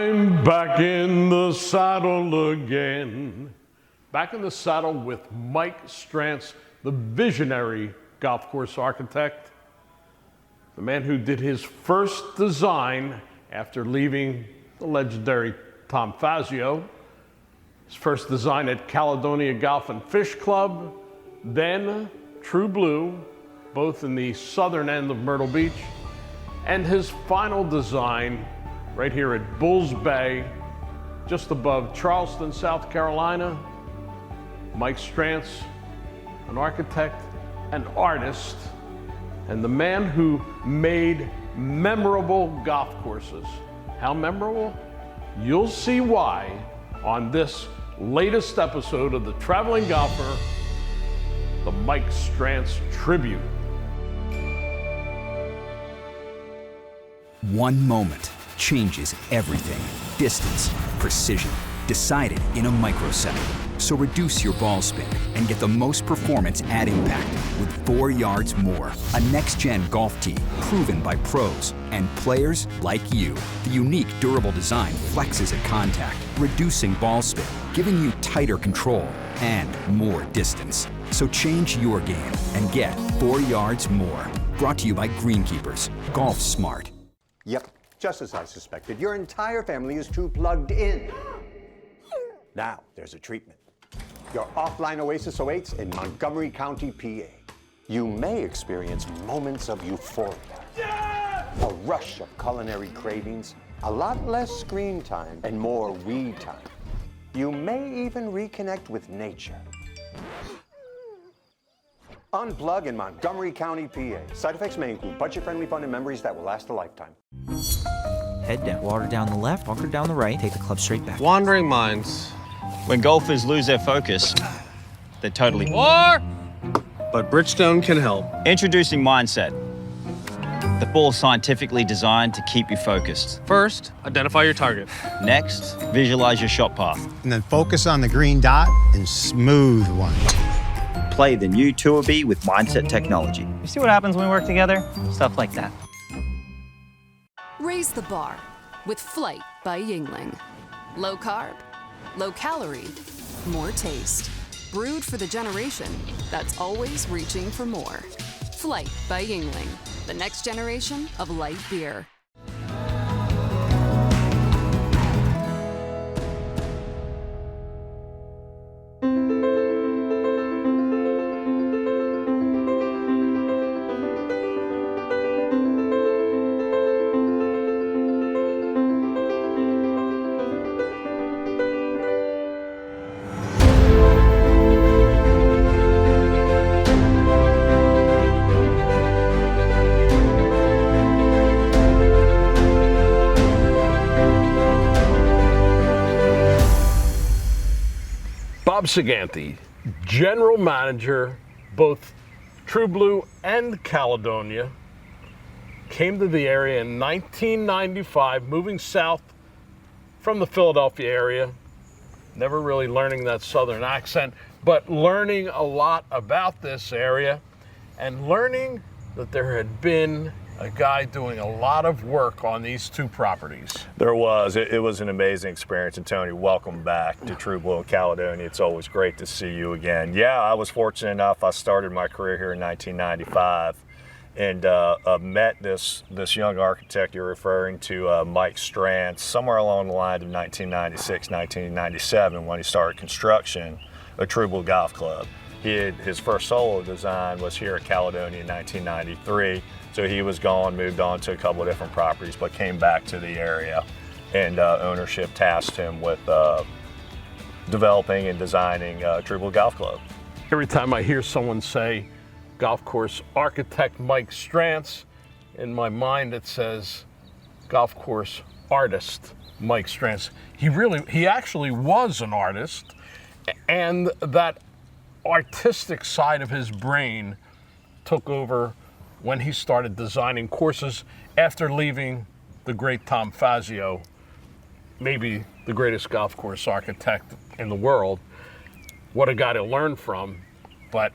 I'm back in the saddle again. Back in the saddle with Mike Strantz, the visionary golf course architect, the man who did his first design after leaving the legendary Tom Fazio, his first design at Caledonia Golf and Fish Club, then True Blue, both in the southern end of Myrtle Beach, and his final design right here at Bulls Bay, just above Charleston, South Carolina. Mike Strantz, an architect, an artist, and the man who made memorable golf courses. How memorable? You'll see why on this latest episode of The Traveling Golfer, the Mike Strantz Tribute. One moment changes everything. Distance, precision, decided in a microsecond. So reduce your ball spin and get the most performance at impact with 4 yards more. A next-gen golf tee proven by pros and players like you. The unique durable design flexes at contact, reducing ball spin, giving you tighter control and more distance. So change your game and get 4 yards more. Brought to you by Greenkeepers. Golf Smart. Yep, just as I suspected. Your entire family is too plugged in. Now, there's a treatment. Your offline oasis awaits in Montgomery County, PA. You may experience moments of euphoria, a rush of culinary cravings, a lot less screen time, and more we time. You may even reconnect with nature. Unplug in Montgomery County, PA. Side effects may include budget-friendly fun and memories that will last a lifetime. Head down, water down the left, bunker down the right, take the club straight back. Wandering minds. When golfers lose their focus, they're totally... War! But Bridgestone can help. Introducing Mindset, the ball scientifically designed to keep you focused. First, identify your target. Next, visualize your shot path. And then focus on the green dot and smooth one. Play the new Tour B with Mindset technology. You see what happens when we work together? Stuff like that. Raise the bar with Flight by Yingling. Low carb, low calorie, more taste. Brewed for the generation that's always reaching for more. Flight by Yingling, the next generation of light beer. Bob Sagante, general manager, both True Blue and Caledonia, came to the area in 1995, moving south from the Philadelphia area, never really learning that southern accent, but learning a lot about this area and learning that there had been a guy doing a lot of work on these two properties. There was. It was an amazing experience. And Tony, welcome back to True Blue and Caledonia. It's always great to see you again. Yeah, I was fortunate enough. I started my career here in 1995 and met this young architect you're referring to, Mike Strantz, somewhere along the line of 1996, 1997 when he started construction of True Blue Golf Club. His first solo design was here at Caledonia in 1993. So he was gone, moved on to a couple of different properties, but came back to the area, and ownership tasked him with developing and designing True Blue Golf Club. Every time I hear someone say golf course architect Mike Strantz, in my mind it says golf course artist Mike Strantz. He actually was an artist, and that artistic side of his brain took over when he started designing courses after leaving the great Tom Fazio, maybe the greatest golf course architect in the world. What a guy to learn from. But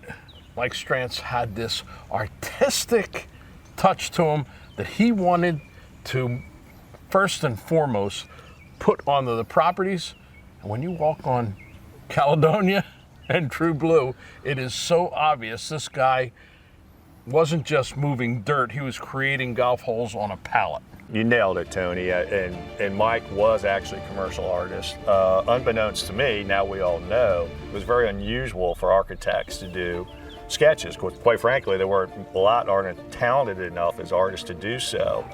Mike Strantz had this artistic touch to him that he wanted to, first and foremost, put onto the properties. And when you walk on Caledonia and True Blue, it is so obvious this guy wasn't just moving dirt, he was creating golf holes on a pallet. You nailed it, Tony. And Mike was actually a commercial artist. Unbeknownst to me, now we all know, it was very unusual for architects to do sketches. Quite frankly, a lot aren't talented enough as artists to do so.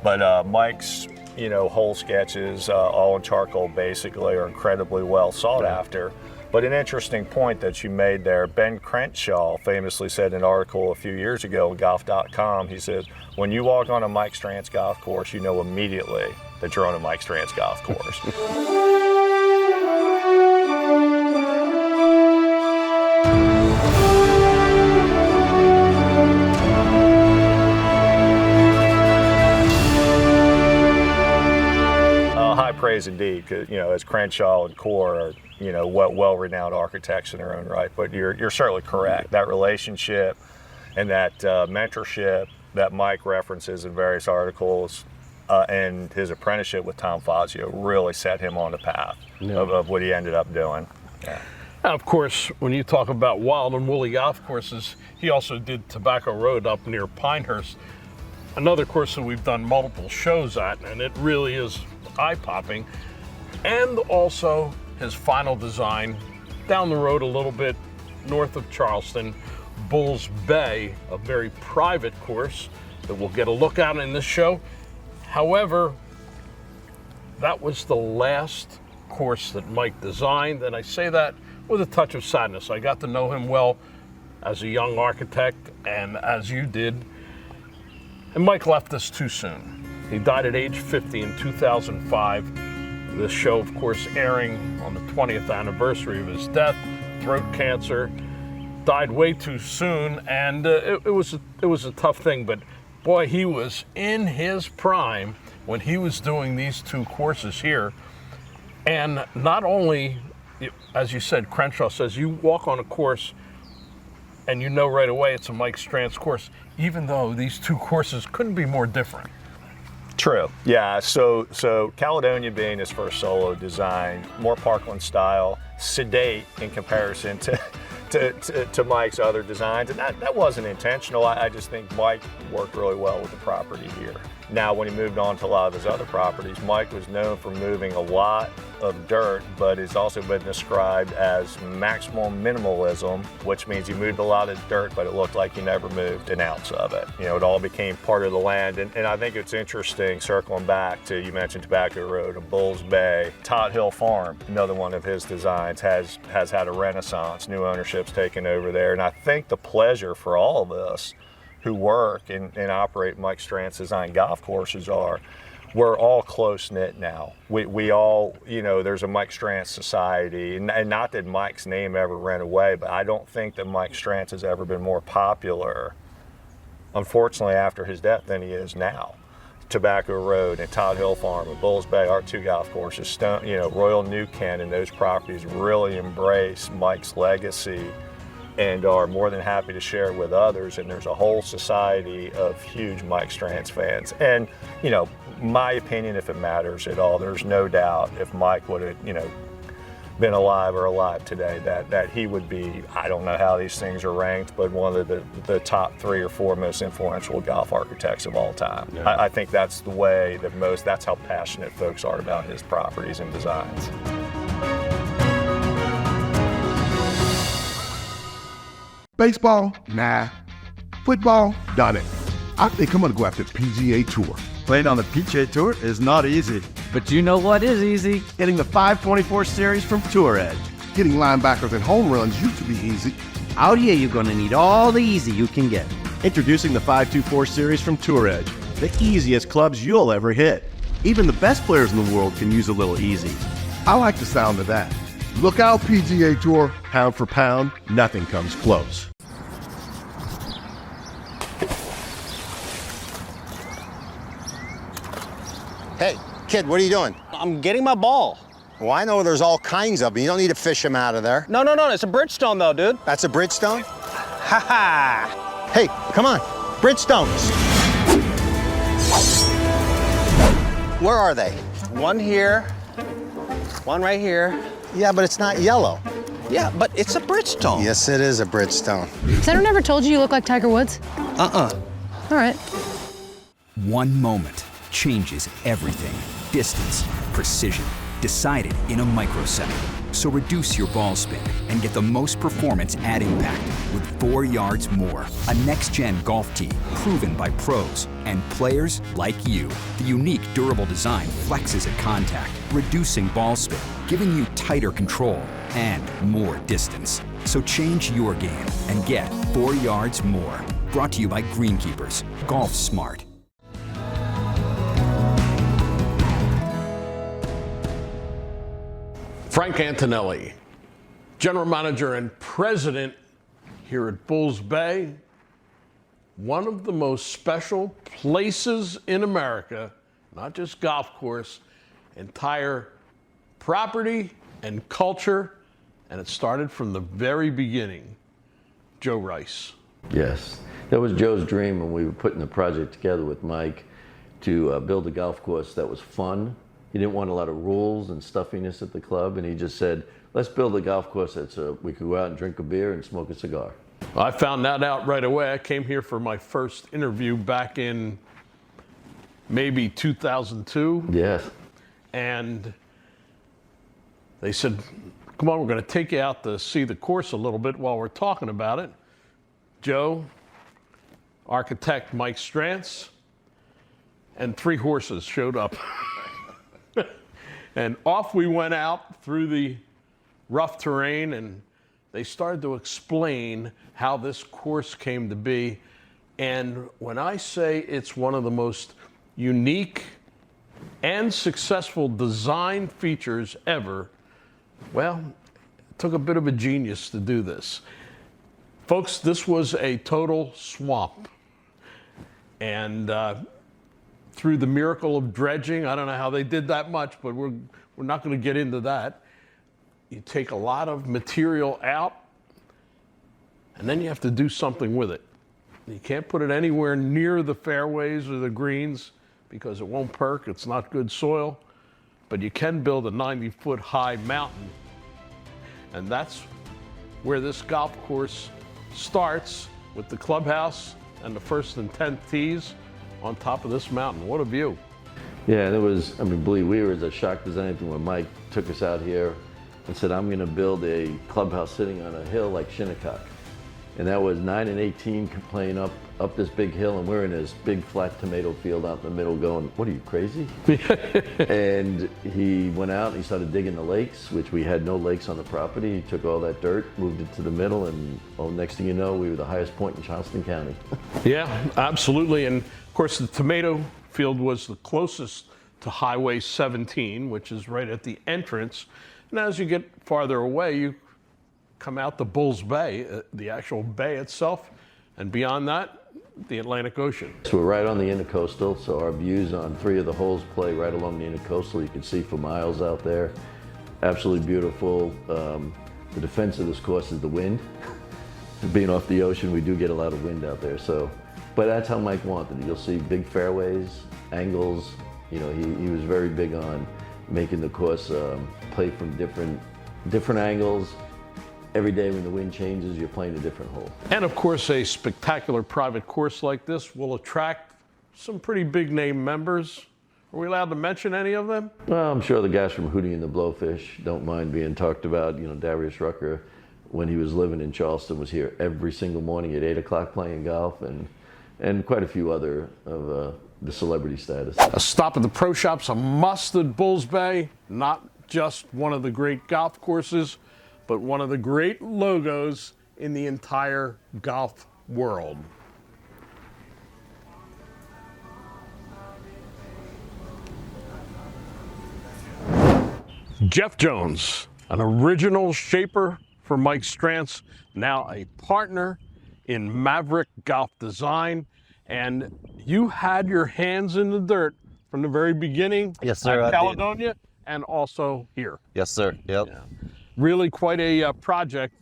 But Mike's, whole sketches, all in charcoal basically, are incredibly well sought after. But an interesting point that you made there, Ben Crenshaw famously said in an article a few years ago on golf.com, he said, when you walk on a Mike Strantz golf course, you know immediately that you're on a Mike Strantz golf course. High praise indeed, because, as Crenshaw and Core are, well-renowned architects in their own right. But you're certainly correct. That relationship and that mentorship that Mike references in various articles and his apprenticeship with Tom Fazio really set him on the path of what he ended up doing. Yeah. Now, of course, when you talk about wild and woolly golf courses, he also did Tobacco Road up near Pinehurst, another course that we've done multiple shows at, and it really is eye-popping. And also his final design down the road a little bit north of Charleston, Bulls Bay, a very private course that we'll get a look at in this show. However, that was the last course that Mike designed, and I say that with a touch of sadness. I got to know him well as a young architect, and as you did, and Mike left us too soon. He died at age 50 in 2005. This show, of course, airing on the 20th anniversary of his death, throat cancer, died way too soon, and it was a tough thing, but boy, he was in his prime when he was doing these two courses here. And not only, as you said, Crenshaw says, you walk on a course and you know right away it's a Mike Strantz course, even though these two courses couldn't be more different. True. Yeah. So Caledonia being his first solo design, more Parkland style, sedate in comparison to Mike's other designs, and that wasn't intentional. I just think Mike worked really well with the property here. Now, when he moved on to a lot of his other properties, Mike was known for moving a lot of dirt, but has also been described as maximum minimalism, which means he moved a lot of dirt, but it looked like he never moved an ounce of it. It all became part of the land. And I think it's interesting, circling back to, you mentioned Tobacco Road and Bulls Bay, Todd Hill Farm, another one of his designs, has had a renaissance, new ownership's taken over there. And I think the pleasure for all of us who work and operate Mike Strantz design golf courses we're all close-knit now. We all, there's a Mike Strantz society, and not that Mike's name ever ran away, but I don't think that Mike Strantz has ever been more popular, unfortunately, after his death than he is now. Tobacco Road and Todd Hill Farm and Bulls Bay, our two golf courses, Royal New Kent, and those properties really embrace Mike's legacy and are more than happy to share it with others. And there's a whole society of huge Mike Strantz fans. And, my opinion, if it matters at all, there's no doubt if Mike would have, been alive today, that he would be, I don't know how these things are ranked, but one of the top 3 or 4 most influential golf architects of all time. Yeah. I think that's the way that's how passionate folks are about his properties and designs. Baseball? Nah. Football? Done it. I think I'm gonna go after the PGA Tour. Playing on the PGA Tour is not easy. But you know what is easy? Getting the 524 series from Tour Edge. Hitting linebackers and home runs used to be easy. Out here, you're gonna need all the easy you can get. Introducing the 524 series from Tour Edge, the easiest clubs you'll ever hit. Even the best players in the world can use a little easy. I like the sound of that. Look out, PGA Tour. Pound for pound, nothing comes close. Hey, kid, what are you doing? I'm getting my ball. Well, I know there's all kinds of them. You don't need to fish them out of there. No, it's a Bridgestone though, dude. That's a Bridgestone? Ha ha! Hey, come on, Bridgestones. Where are they? One here One right here. Yeah, but it's not yellow. Yeah, but it's a Bridgestone. Yes, it is a Bridgestone. Has anyone ever told you look like Tiger Woods? Uh-uh. All right. One moment changes everything. Distance, precision, decided in a microsecond. So reduce your ball spin and get the most performance at impact with 4 yards more. A next-gen golf tee proven by pros and players like you. The unique durable design flexes at contact, reducing ball spin, giving you tighter control and more distance. So change your game and get 4 yards more. Brought to you by Greenkeepers. Golf smart. Frank Antonelli, general manager and president here at Bulls Bay, one of the most special places in America, not just golf course, entire property and culture, and it started from the very beginning. Joe Rice. Yes, that was Joe's dream when we were putting the project together with Mike to build a golf course that was fun. He didn't want a lot of rules and stuffiness at the club, and he just said, let's build a golf course that's we could go out and drink a beer and smoke a cigar. I found that out right away. I came here for my first interview back in maybe 2002. Yes. And they said, come on, we're going to take you out to see the course a little bit while we're talking about it. Joe, architect Mike Strantz, and 3 horses showed up. And off we went out through the rough terrain, and they started to explain how this course came to be. And when I say it's one of the most unique and successful design features ever, well, it took a bit of a genius to do this. Folks, this was a total swamp. And through the miracle of dredging, I don't know how they did that much, but we're not going to get into that. You take a lot of material out, and then you have to do something with it. You can't put it anywhere near the fairways or the greens because it won't perk, it's not good soil, but you can build a 90-foot high mountain. And that's where this golf course starts, with the clubhouse and the first and 10th tees on top of this mountain. What a view. Yeah, and it was, I mean, believe we were as shocked as anything when Mike took us out here and said, I'm going to build a clubhouse sitting on a hill like Shinnecock. And that was 9 and 18 playing up this big hill, and we're in this big flat tomato field out in the middle going, what are you, crazy? And he went out and he started digging the lakes, which we had no lakes on the property. He took all that dirt, moved it to the middle, and next thing you know, we were the highest point in Charleston County. Yeah, absolutely. And of course, the tomato field was the closest to Highway 17, which is right at the entrance. And as you get farther away, you come out to Bulls Bay, the actual bay itself, and beyond that, the Atlantic Ocean. So we're right on the intercoastal, so our views on 3 of the holes play right along the intercoastal. You can see for miles out there. Absolutely beautiful. The defense of this course is the wind. Being off the ocean, we do get a lot of wind out there. So, but that's how Mike wanted it. You'll see big fairways, angles. You know, he was very big on making the course play from different angles. Every day when the wind changes, you're playing a different hole. And of course, a spectacular private course like this will attract some pretty big name members. Are we allowed to mention any of them? Well, I'm sure the guys from Hootie and the Blowfish don't mind being talked about. You know, Darius Rucker, when he was living in Charleston, was here every single morning at 8 o'clock playing golf, and quite a few other of the celebrity status. A stop at the pro shop's a must at Bulls Bay. Not just one of the great golf courses, but one of the great logos in the entire golf world. Jeff Jones, an original shaper for Mike Strantz, now a partner in Maverick Golf Design, and you had your hands in the dirt from the very beginning. Yes, sir. At Caledonia and also here. Yes, sir. Yep. Yeah. Really quite a project,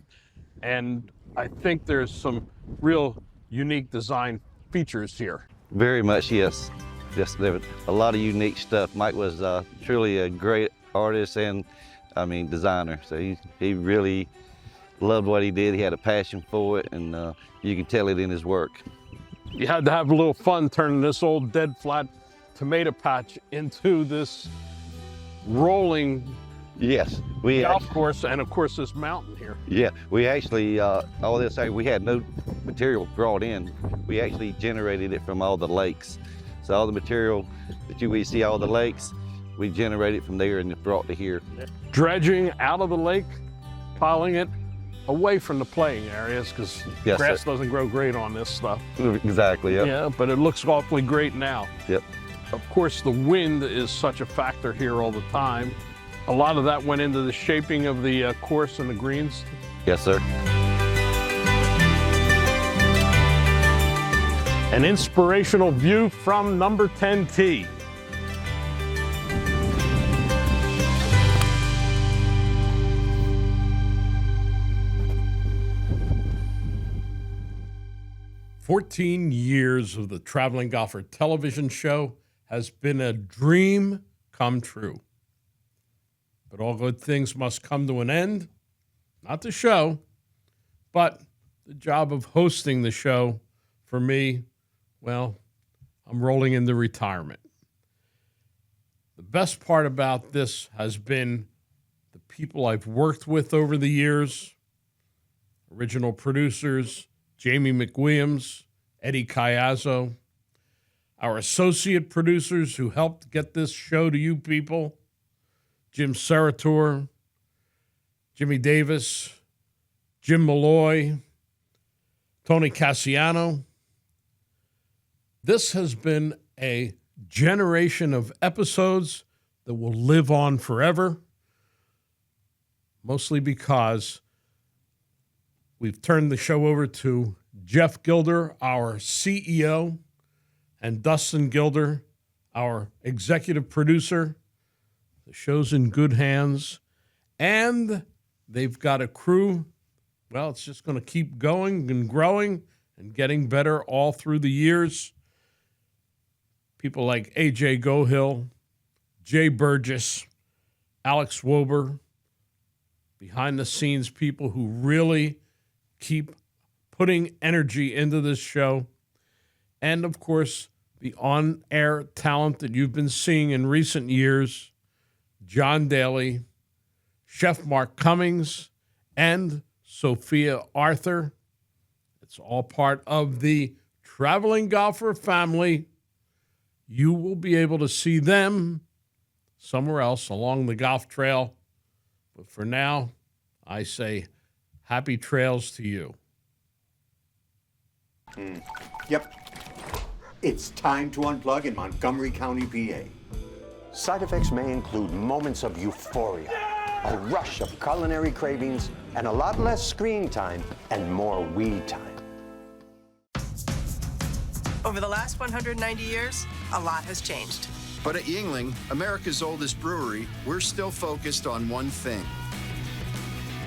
and I think there's some real unique design features here. Very much, yes. Just there was a lot of unique stuff. Mike was truly a great artist and, designer. So he really loved what he did. He had a passion for it, and you can tell it in his work. You had to have a little fun turning this old dead flat tomato patch into this rolling golf course, and of course this mountain here. Yeah, we actually, all this, we had no material brought in. We actually generated it from all the lakes. So all the material that we see, all the lakes, we generated from there and it brought to here. Dredging out of the lake, piling it away from the playing areas, because grass doesn't grow great on this stuff. Exactly, yep. Yeah, but it looks awfully great now. Yep. Of course, the wind is such a factor here all the time. A lot of that went into the shaping of the course and the greens. Yes, sir. An inspirational view from number 10 tee. "14 years of the Traveling Golfer television show has been a dream come true. But all good things must come to an end. Not the show, but the job of hosting the show. For me, well, I'm rolling into retirement. The best part about this has been the people I've worked with over the years, original producers, Jamie McWilliams, Eddie Cayazzo, our associate producers who helped get this show to you people, Jim Serator, Jimmy Davis, Jim Malloy, Tony Cassiano. This has been a generation of episodes that will live on forever, mostly because we've turned the show over to Jeff Gilder, our CEO, and Dustin Gilder, our executive producer. The show's in good hands, and they've got a crew. Well, it's just going to keep going and growing and getting better all through the years. People like A.J. Gohill, Jay Burgess, Alex Wober, behind-the-scenes people who really keep putting energy into this show. And, of course, the on-air talent that you've been seeing in recent years, John Daly, Chef Mark Cummings, and Sophia Arthur. It's all part of the Traveling Golfer family. You will be able to see them somewhere else along the golf trail. But for now, I say happy trails to you. Yep. It's time to unplug in Montgomery County, PA. Side effects may include moments of euphoria, a rush of culinary cravings, and a lot less screen time and more weed time. Over the last 190 years, a lot has changed. But at Yuengling, America's oldest brewery, we're still focused on one thing.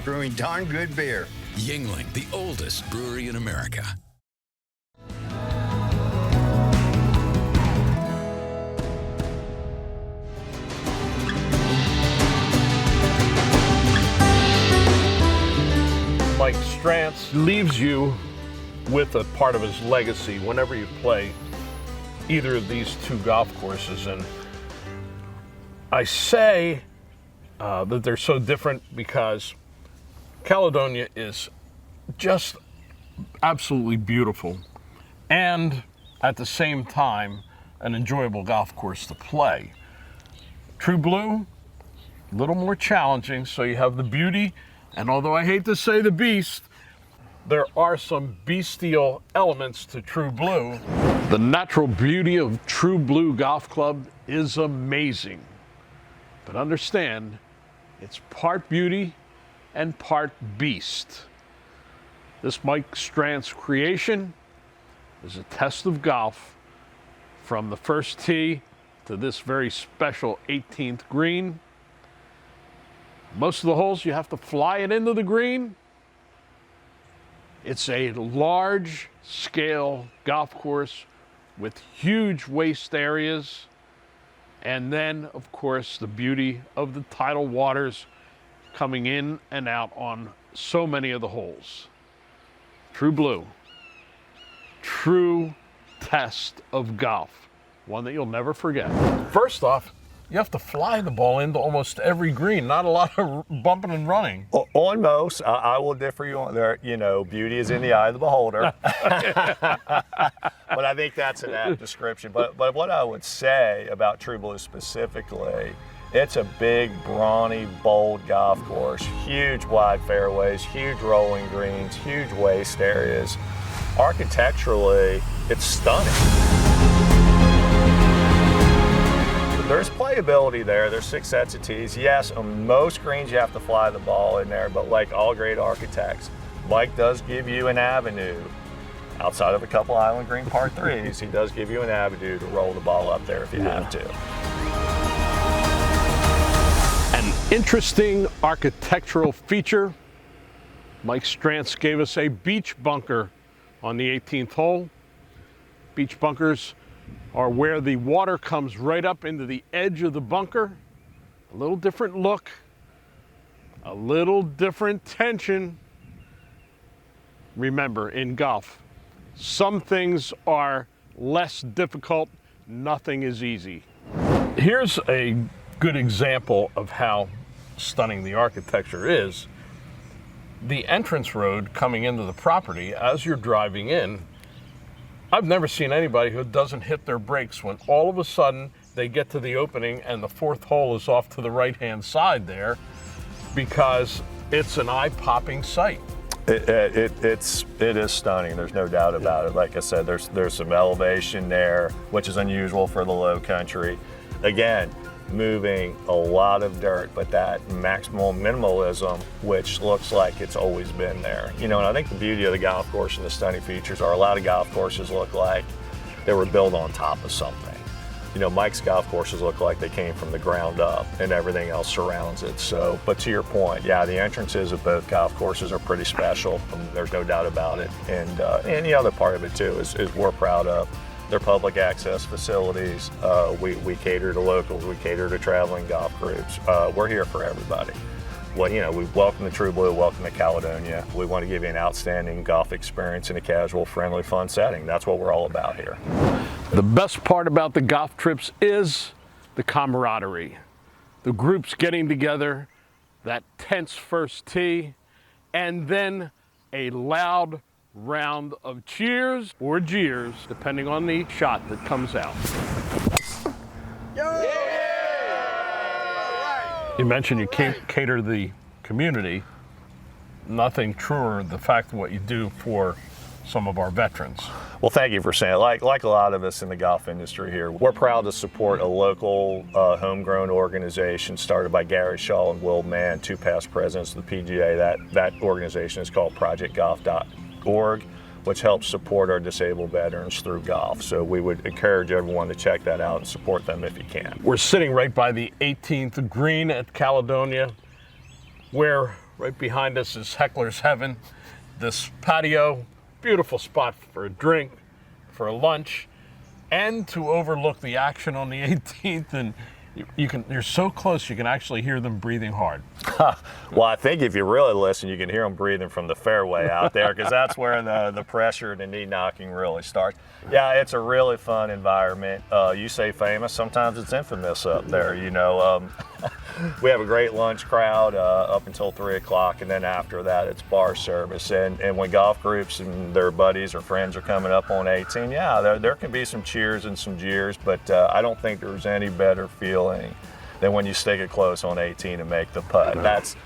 Brewing darn good beer. Yuengling, the oldest brewery in America. Mike Strantz leaves you with a part of his legacy whenever you play either of these two golf courses. And I say that they're so different because Caledonia is just absolutely beautiful and at the same time an enjoyable golf course to play. True Blue, a little more challenging, so you have the beauty, and although I hate to say the beast, there are some bestial elements to True Blue. The natural beauty of True Blue Golf Club is amazing. But understand, it's part beauty and part beast. This Mike Strantz creation is a test of golf from the first tee to this very special 18th green. Most of the holes you have to fly it into the green. It's a large scale golf course with huge waste areas And then, of course, the beauty of the tidal waters coming in and out on so many of the holes. True blue. True test of golf. One that you'll never forget. First off, you have to fly the ball into almost every green. Not a lot of bumping and running. On most, I will differ you on there. You know, beauty is in the eye of the beholder. But I think that's an apt description. But what I would say about True Blue specifically, it's a big, brawny, bold golf course. Huge wide fairways, huge rolling greens, huge waste areas. Architecturally, it's stunning. There's playability there. There's 6 sets of tees. Yes, on most greens you have to fly the ball in there, but like all great architects, Mike does give you an avenue. Outside of a couple island green par 3s, he does give you an avenue to roll the ball up there if you have to. An interesting architectural feature. Mike Strantz gave us a beach bunker on the 18th hole. Beach bunkers are where the water comes right up into the edge of the bunker. A little different look, a little different tension. Remember, in golf, some things are less difficult, nothing is easy. Here's a good example of how stunning the architecture is. The entrance road coming into the property as you're driving in, I've never seen anybody who doesn't hit their brakes when all of a sudden they get to the opening and the 4th hole is off to the right-hand side there, because it's an eye-popping sight. It is stunning. There's no doubt about it. Like I said, there's some elevation there, which is unusual for the low country. Again, moving a lot of dirt, but that maximum minimalism, which looks like it's always been there. You know, and I think the beauty of the golf course and the stunning features are a lot of golf courses look like they were built on top of something. You know, Mike's golf courses look like they came from the ground up and everything else surrounds it. So, but to your point, yeah, the entrances of both golf courses are pretty special. There's no doubt about it. And the other part of it too is we're proud of their public access facilities. We cater to locals, we cater to traveling golf groups. We're here for everybody. Well, you know, we welcome the True Blue, welcome to Caledonia. We want to give you an outstanding golf experience in a casual, friendly, fun setting. That's what we're all about here. The best part about the golf trips is the camaraderie. The groups getting together, that tense first tee, and then a loud round of cheers or jeers, depending on the shot that comes out. You mentioned you cater to the community. Nothing truer than the fact of what you do for some of our veterans. Well, thank you for saying it. Like a lot of us in the golf industry here, we're proud to support a local homegrown organization started by Gary Shaw and Will Mann, 2 past presidents of the PGA. That organization is called ProjectGolf.org, which helps support our disabled veterans through golf. So we would encourage everyone to check that out and support them if you can. We're sitting right by the 18th green at Caledonia, where right behind us is Heckler's Heaven. This patio, beautiful spot for a drink, for a lunch, and to overlook the action on the 18th. And you're so close, you can actually hear them breathing hard. Well, I think if you really listen, you can hear them breathing from the fairway out there, because that's where the pressure and the knee knocking really starts. Yeah, it's a really fun environment. You say famous, sometimes it's infamous up there, you know. We have a great lunch crowd up until 3 o'clock, and then after that it's bar service. And when golf groups and their buddies or friends are coming up on 18, yeah, there can be some cheers and some jeers, but I don't think there's any better feeling than when you stick it close on 18 and make the putt.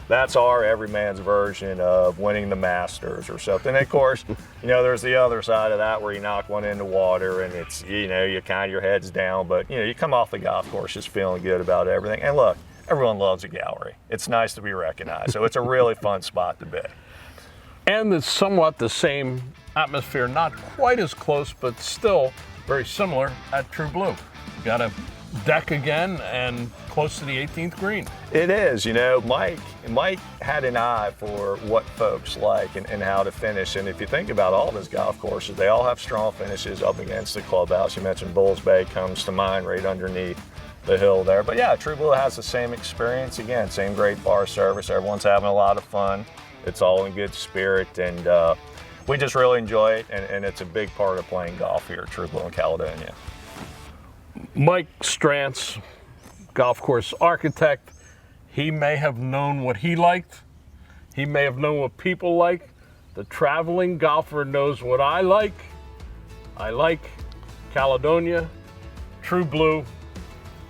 That's our every man's version of winning the Masters or something. And of course, you know, there's the other side of that where you knock one in the water and it's, you know, you kind of your head's down, but you know, you come off the golf course just feeling good about everything. And look, everyone loves a gallery. It's nice to be recognized. So it's a really fun spot to be. And it's somewhat the same atmosphere, not quite as close, but still very similar at True Blue. You got a deck again and close to the 18th green. It is, you know, Mike had an eye for what folks like and how to finish. And if you think about all of his golf courses, they all have strong finishes up against the clubhouse. You mentioned Bulls Bay comes to mind right underneath the hill there. But yeah, True Blue has the same experience. Again, same great bar service. Everyone's having a lot of fun. It's all in good spirit, and we just really enjoy it, and it's a big part of playing golf here at True Blue in Caledonia. Mike Strantz, golf course architect, he may have known what he liked. He may have known what people like. The traveling golfer knows what I like. I like Caledonia, True Blue,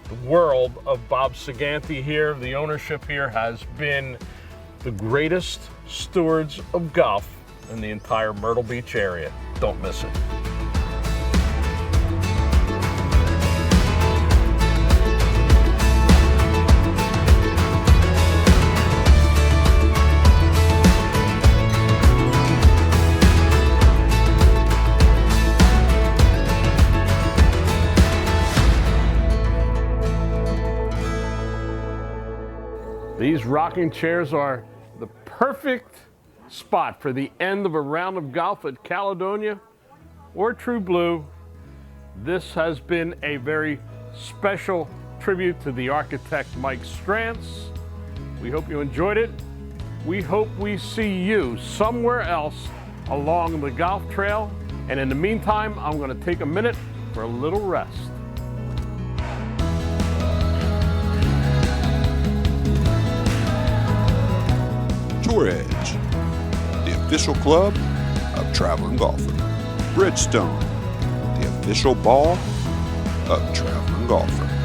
the world of Bob Saganti here. The ownership here has been the greatest stewards of golf in the entire Myrtle Beach area. Don't miss it. These rocking chairs are the perfect spot for the end of a round of golf at Caledonia or True Blue. This has been a very special tribute to the architect Mike Strantz. We hope you enjoyed it. We hope we see you somewhere else along the golf trail. And in the meantime, I'm going to take a minute for a little rest. Tour Edge, the official club of traveling golfer. Bridgestone, the official ball of traveling golfer.